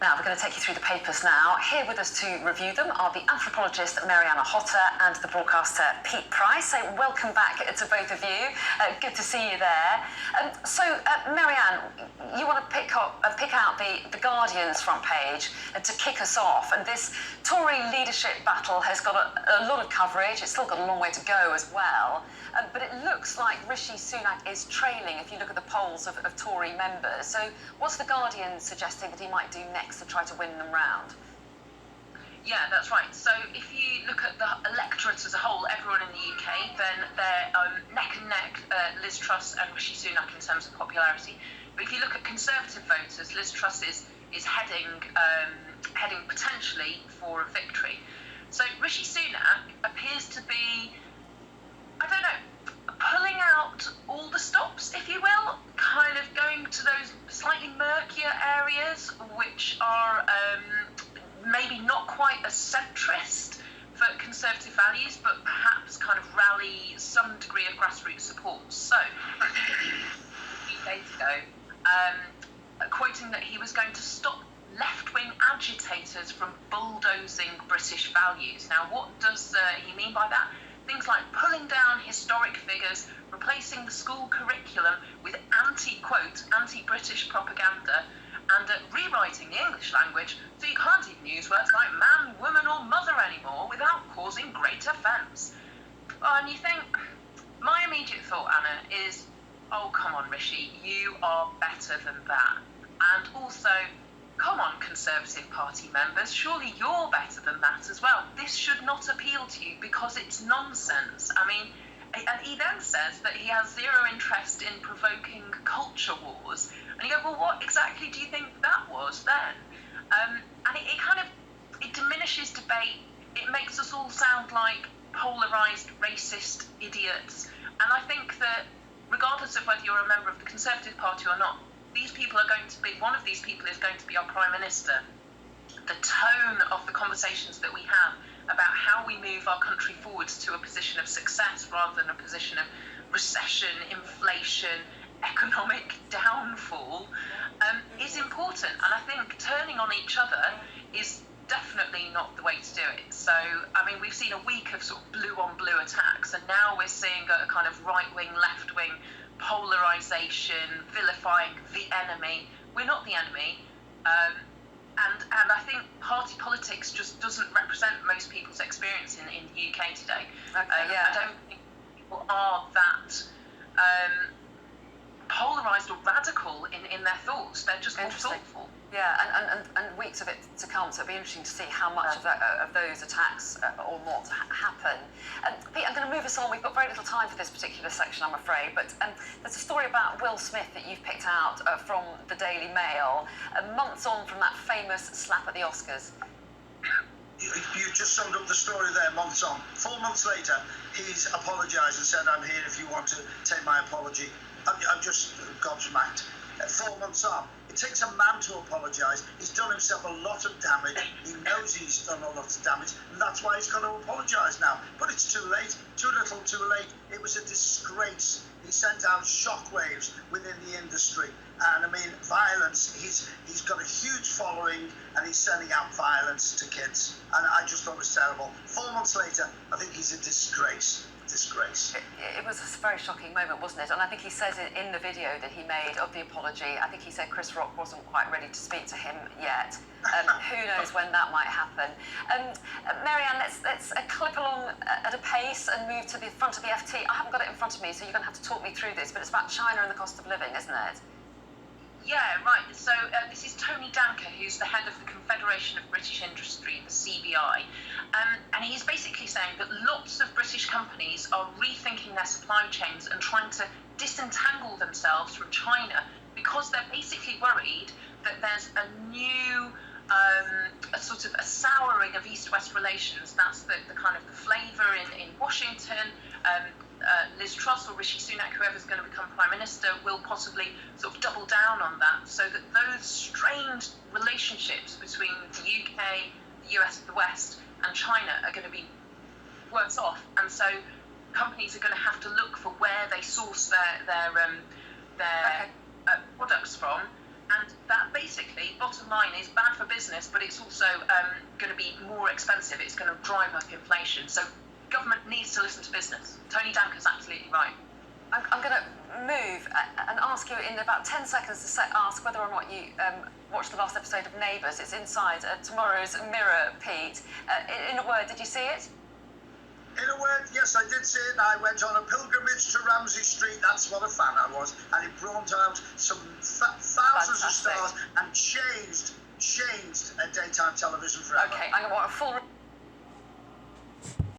Now, we're going to take you through the papers now. Here with us to review them are the anthropologist Mariana Hotter and the broadcaster Pete Price. So welcome back to both of you. Good to see you there. Marianne, you want to pick out the Guardian's front page to kick us off. And this Tory leadership battle has got a lot of coverage. It's still got a long way to go as well. But it looks like Rishi Sunak is trailing if you look at the polls of Tory members. So what's the Guardian suggesting that he might do next to try to win them round? Yeah, that's right. So if you look at the electorate as a whole, everyone in the UK, then they're neck and neck, Liz Truss and Rishi Sunak in terms of popularity. But if you look at Conservative voters, Liz Truss is heading potentially for a victory. So Rishi Sunak appears to be, I don't know, pulling out all the stops, if you will, kind of going to those slightly murkier areas which are maybe not quite as centrist for Conservative values, but perhaps kind of rally some degree of grassroots support. So, a few days ago, quoting that he was going to stop left-wing agitators from bulldozing British values. Now, what does he mean by that? Things like pulling down historic figures, replacing the school curriculum with anti-British propaganda, and rewriting the English language so you can't even use words like man, woman or mother anymore without causing great offence. And you think, my immediate thought, Anna, is, oh, come on, Rishi, you are better than that. And also, come on, Conservative Party members, surely you're better than that as well. This should not appeal to you because it's nonsense. I mean, and he then says that he has zero interest in provoking culture wars. And you go, well, what exactly do you think that was then? And it diminishes debate. It makes us all sound like polarised, racist idiots. And I think that regardless of whether you're a member of the Conservative Party or not, one of these people is going to be our Prime Minister. The tone of the conversations that we have about how we move our country forwards to a position of success rather than a position of recession, inflation, economic downfall is important. And I think turning on each other is definitely not the way to do it. So, I mean, we've seen a week of sort of blue-on-blue attacks, and now we're seeing a kind of right-wing, left-wing polarisation, vilifying the enemy. We're not the enemy. And I think party politics just doesn't represent most people's experience in the UK today. Okay, yeah. I don't think people are that polarised or radical in their thoughts. They're just more thoughtful. Yeah, and weeks of it to come, so it'll be interesting to see how much of those attacks or not happen. Pete, I'm going to move us on. We've got very little time for this particular section, I'm afraid, but there's a story about Will Smith that you've picked out from the Daily Mail, months on from that famous slap at the Oscars. You just summed up the story there, months on. 4 months later, he's apologised and said, I'm here if you want to take my apology. I'm just gobsmacked. 4 months on. It takes a man to apologise. He's done himself a lot of damage. He knows he's done a lot of damage, and that's why he's got to apologise now. But it's too late. Too little, too late. It was a disgrace. He sent out shockwaves within the industry. And, I mean, violence. He's got a huge following, and he's sending out violence to kids. And I just thought it was terrible. 4 months later, I think he's a disgrace. It was a very shocking moment, wasn't it? And I think he says it in the video that he made of the apology. I think he said Chris Rock wasn't quite ready to speak to him yet. Who knows when that might happen? Marianne, let's clip along at a pace and move to the front of the FT. I haven't got it in front of me, so you're going to have to talk me through this, but it's about China and the cost of living, isn't it? Yeah, right. So this is Tony Danker, who's the head of the Confederation of British Industry, the CBI, and he's basically saying that lots of British companies are rethinking their supply chains and trying to disentangle themselves from China because they're basically worried that there's a new a sort of a souring of East-West relations. That's the kind of the flavour in Washington. Liz Truss or Rishi Sunak, whoever's going to become Prime Minister, will possibly sort of double down on that, so that those strained relationships between the UK, the US, the West, and China are going to be worse off. And so companies are going to have to look for where they source their products from. And that basically, bottom line is bad for business, but it's also going to be more expensive. It's going to drive up inflation. So government needs to listen to business. Tony Danker's absolutely right. I'm going to move and ask you in about 10 seconds to ask whether or not you watched the last episode of Neighbours. It's inside tomorrow's Mirror, Pete. In a word, did you see it? In a word, yes, I did see it. I went on a pilgrimage to Ramsey Street. That's what a fan I was. And it brought out some thousands of stars and changed daytime television forever. Okay, I'm going to want a full